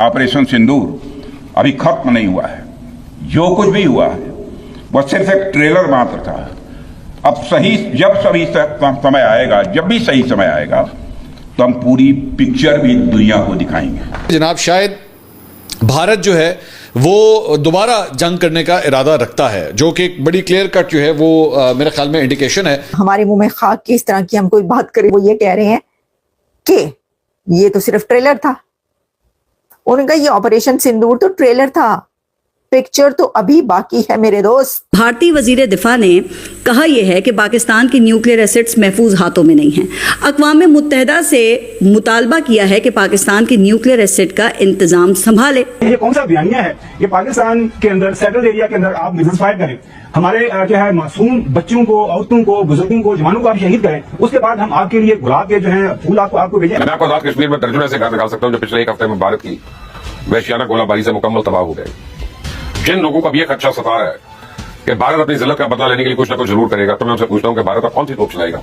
Operation सिंदूर अभी खत्म नहीं हुआ है। जो कुछ भी हुआ है वह सिर्फ एक ट्रेलर मात्र था। अब समय आएगा, जब भी सही समय आएगा तो हम पूरी पिक्चर भी दुनिया को दिखाएंगे। जनाब, शायद भारत जो है वो दोबारा जंग करने का इरादा रखता है, जो कि एक बड़ी क्लियर कट जो है वो मेरे ख्याल में इंडिकेशन है। हमारे मुंह में खाक की इस तरह की हम कोई बात करें, वो ये कह रहे हैं कि ये तो सिर्फ ट्रेलर था। उनका ये ऑपरेशन सिंदूर तो ट्रेलर था, पिक्चर तो अभी बाकी है मेरे दोस्त। भारतीय वजीर दिफा ने कहा यह है कि पाकिस्तान की न्यूक्लियर एसेट्स महफूज हाथों में नहीं हैं। अक़वाम मुत्तहिदा से मुतालबा किया है कि पाकिस्तान की न्यूक्लियर एसेट का इंतजाम संभाले। ये कौन सा बयानिया है? ये पाकिस्तान के अंदर सेटल्ड एरिया के अंदर आप मिसाइल फायर करें, हमारे क्या है मासूम बच्चों को, औरतों को, बुजुर्गों को, जवानों को आप शहीद करें, उसके बाद हम आपके लिए गुलाब के जो है फूल आपको भेजें। मैं आपको आजाद कश्मीर में दर्जनों ऐसे निकाल सकता हूँ जो पिछले एक हफ्ते में भारत की वहशियाना गोलाबारी से मुकम्मल तबाह हो गए। जिन लोगों को अब यह खदशा सता रहा है कि भारत अपनी जिल्लत का बदला लेने के लिए कुछ ना कुछ जरूर करेगा, तो मैं उनसे पूछता हूं कि भारत अब कौन सी तोप चलाएगा,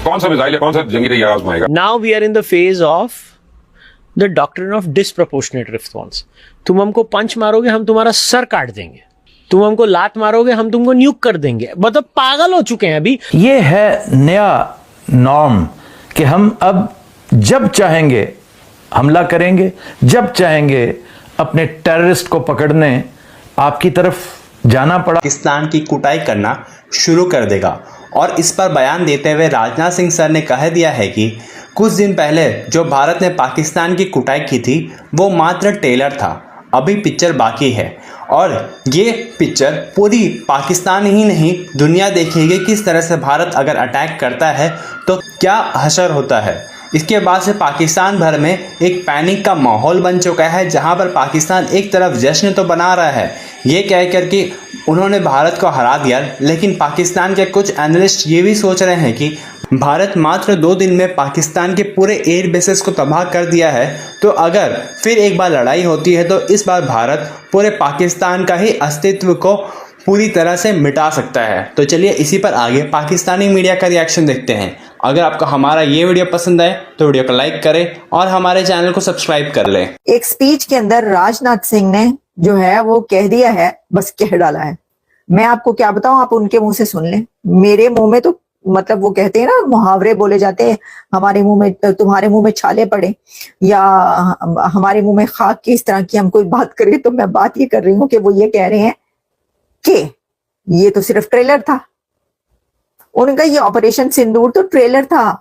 कौन सा मिसाइल, कौन सा जंगी तैयार आजमाएगा। Now we are in the phase of the doctrine of disproportionate response. तुम हमको पंच मारोगे, हम तुम्हारा सर काट देंगे। तुम हमको लात मारोगे, हम तुमको न्यूक कर देंगे। मतलब पागल हो चुके हैं अभी। ये है नया नॉर्म कि हम अब जब चाहेंगे हमला करेंगे, जब चाहेंगे अपने टेररिस्ट को पकड़ने आपकी तरफ जाना पड़ा। पाकिस्तान की कुटाई करना शुरू कर देगा। और इस पर बयान देते हुए राजनाथ सिंह सर ने कह दिया है कि कुछ दिन पहले जो भारत ने पाकिस्तान की कुटाई की थी वो मात्र ट्रेलर था, अभी पिक्चर बाकी है। और ये पिक्चर पूरी पाकिस्तान ही नहीं दुनिया देखेगी किस तरह से भारत अगर अटैक करता है तो क्या हशर होता है। इसके बाद से पाकिस्तान भर में एक पैनिक का माहौल बन चुका है, जहां पर पाकिस्तान एक तरफ जश्न तो बना रहा है ये कह कर कि उन्होंने भारत को हरा दिया, लेकिन पाकिस्तान के कुछ एनालिस्ट ये भी सोच रहे हैं कि भारत मात्र 2 दिन में पाकिस्तान के पूरे एयर बेसेस को तबाह कर दिया है, तो अगर फिर एक बार लड़ाई होती है तो इस बार भारत पूरे पाकिस्तान का ही अस्तित्व को पूरी तरह से मिटा सकता है। तो चलिए इसी पर आगे पाकिस्तानी मीडिया का रिएक्शन देखते हैं। अगर आपको हमारा ये वीडियो पसंद आए तो वीडियो को लाइक करें और हमारे चैनल को सब्सक्राइब कर लें। एक स्पीच के अंदर राजनाथ सिंह ने जो है वो कह दिया है, बस कह डाला है। मैं आपको क्या बताऊं, आप उनके मुंह से सुन लें। मेरे मुंह में तो मतलब वो कहते हैं ना, मुहावरे बोले जाते हैं, हमारे मुंह में तुम्हारे मुंह में छाले पड़े, या हमारे मुंह में खाक की इस तरह की हम कोई बात करें। तो मैं बात ये कर रही हूँ कि वो ये कह रहे हैं कि ये तो सिर्फ ट्रेलर था। उनका ये ऑपरेशन सिंदूर तो ट्रेलर था,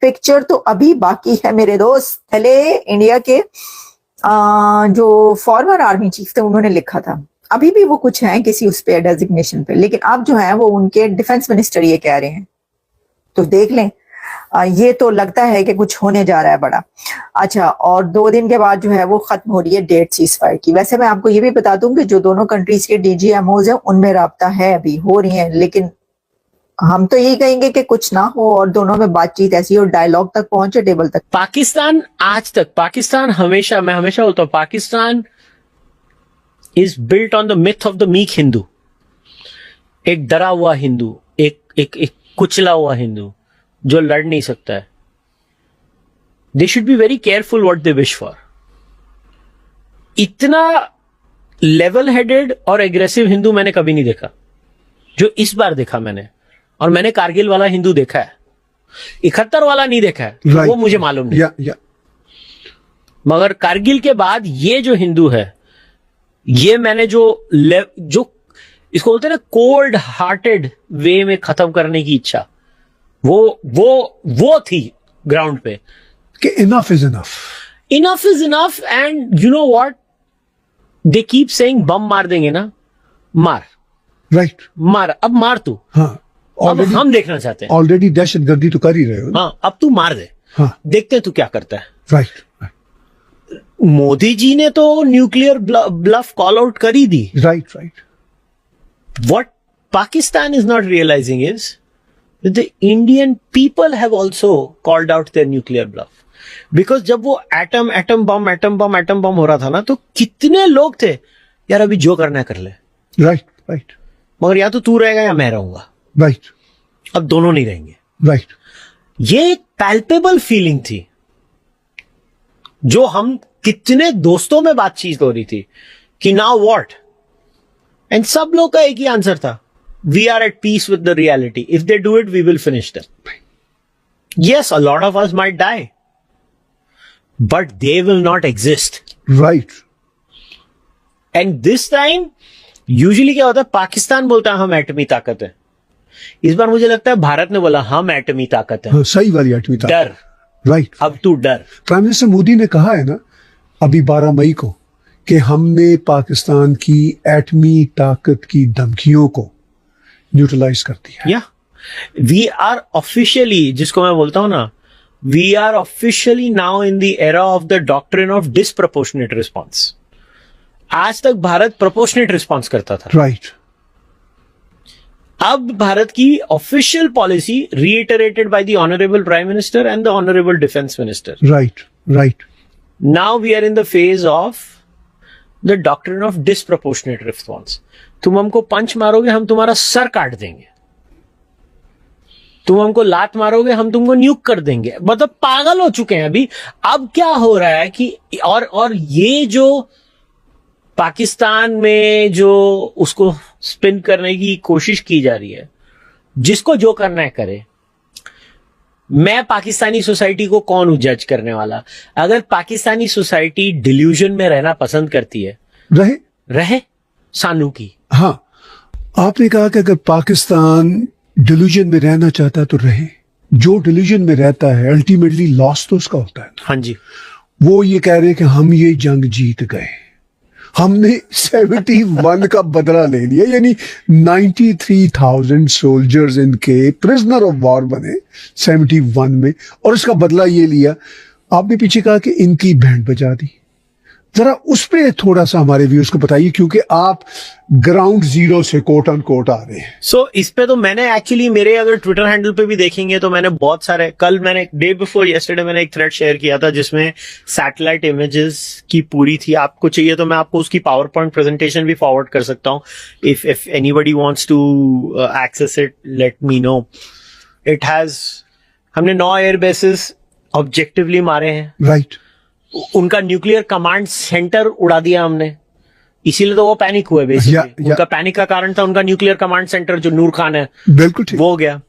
पिक्चर तो अभी बाकी है मेरे दोस्त। पहले इंडिया के जो फॉर्मर आर्मी चीफ थे उन्होंने लिखा था, अभी भी वो कुछ हैं किसी उस पे डेजिग्नेशन पे, लेकिन अब जो है वो उनके डिफेंस मिनिस्टर ये कह रहे हैं। तो देख लें, ये तो लगता है कि कुछ होने जा रहा है बड़ा। अच्छा, और 2 दिन के बाद जो है वो खत्म हो रही है डेट सीज फायर की। वैसे मैं आपको ये भी बता दूं कि जो दोनों कंट्रीज के DGMOs हैं उनमें राब्ता है, अभी हो रही है, लेकिन हम तो यही कहेंगे कि कुछ ना हो और दोनों में बातचीत ऐसी और डायलॉग तक पहुंचे, टेबल तक। पाकिस्तान आज तक, पाकिस्तान हमेशा, मैं हमेशा बोलता हूं, Pakistan is built on the myth of the meek Hindu. एक डरा हुआ हिंदू, एक कुचला हुआ हिंदू जो लड़ नहीं सकता है। They should be very careful what they wish for. इतना लेवल हेडेड और एग्रेसिव हिंदू मैंने कभी नहीं देखा जो इस बार देखा मैंने। और मैंने कारगिल वाला हिंदू देखा है, 71 वाला नहीं देखा है, right. वो मुझे मालूम नहीं। मगर कारगिल के बाद ये जो हिंदू है, ये मैंने जो इसको बोलते हैं ना कोल्ड हार्टेड वे में खत्म करने की इच्छा, वो थी ग्राउंड पे कि enough is enough and you know what they keep saying, bomb मार देंगे ना, मार, राइट, मार, अब मार तू। हाँ, अब हम देखना चाहते हैं। ऑलरेडी दहशतगर्दी तो कर ही रहे हो। हाँ, अब तू मार दे। हाँ, देखते हैं तू क्या करता है। राइट। मोदी जी ने तो न्यूक्लियर ब्लफ कॉल आउट कर ही दी। Right. What Pakistan is not realizing is that the Indian people have also called out their nuclear bluff. Because जब वो एटम बम हो रहा था ना, तो कितने लोग थे यार अभी जो करना है कर ले। राइट। मगर या तो तू रहेगा या मैं रहूंगा। राइट। अब दोनों नहीं रहेंगे। राइट। ये एक पैल्पेबल फीलिंग थी जो हम कितने दोस्तों में बातचीत हो रही थी कि नाउ व्हाट, एंड सब लोग का एक ही आंसर था, we are at peace with the reality, if they do it we will finish them. Yes, a lot of us might die, but they will not exist. Right. And this time usually क्या होता है, पाकिस्तान बोलता है हम एटमी ताकत है. इस बार मुझे लगता है भारत ने बोला हम एटमी ताकत है. हाँ, सही वाली एटमी ताकत. डर. राइट. अब तू डर. प्राइम मिनिस्टर मोदी ने कहा है ना अभी 12 मई को कि हमने पाकिस्तान की एटमी ताकत की धमकियों को न्यूट्रलाइज कर दिया. या वी आर ऑफिशियली, जिसको मैं बोलता हूं ना, we are officially now in the era of the doctrine of disproportionate response. आज तक भारत प्रोपोर्शनेट रिस्पॉन्स करता था. राइट. अब भारत की official policy reiterated by the honourable prime minister and the honourable defence minister. Right. Right. Now we are in the phase of the doctrine of disproportionate response. तुम हमको पंच मारोगे, हम तुम्हारा सर काट देंगे. तुम हमको लात मारोगे, हम तुमको न्यूक कर देंगे. मतलब पागल हो चुके हैं अभी. अब क्या हो रहा है कि और ये जो पाकिस्तान में जो उसको स्पिन करने की कोशिश की जा रही है, जिसको जो करना है करे. मैं पाकिस्तानी सोसाइटी को कौन हूं जज करने वाला? अगर पाकिस्तानी सोसाइटी डिल्यूजन में रहना पसंद करती है, रहे सानू की. हाँ, आपने कहा कि अगर पाकिस्तान डिल्यूजन में रहना चाहता है तो रहे. जो डिल्यूजन में रहता है अल्टीमेटली लॉस तो उसका होता है. हाँ जी. वो ये कह रहे हैं कि हम ये जंग जीत गए, हमने 71 का बदला ले लिया, यानी 93,000 सोल्जर्स इनके प्रिजनर ऑफ वॉर बने 71 में, और इसका बदला ये लिया. आपने पीछे कहा कि इनकी बैंड बजा दी. जरा उस पे थोड़ा सा हमारे व्यूअर्स को बताइए, क्योंकि आप ग्राउंड जीरो से कोट ऑन कोट आ रहे हैं. सो इस पे तो मैंने एक्चुअली, मेरे अगर ट्विटर हैंडल पे भी देखेंगे तो मैंने बहुत सारे, कल मैंने डे बिफोर यस्टरडे मैंने एक थ्रेड शेयर किया था जिसमें सैटेलाइट इमेजेस की पूरी थी. आपको चाहिए तो मैं आपको उसकी पावर पॉइंट प्रेजेंटेशन भी फॉरवर्ड कर सकता हूं. If anybody wants to access it, let me know. It has, हमने 9 एयर बेसेस ऑब्जेक्टिवली मारे हैं. राइट. उनका न्यूक्लियर कमांड सेंटर उड़ा दिया हमने, इसीलिए तो वो पैनिक हुए बेसिकली. उनका पैनिक का कारण था उनका न्यूक्लियर कमांड सेंटर जो नूर खान है, बिल्कुल ठीक, वो हो गया.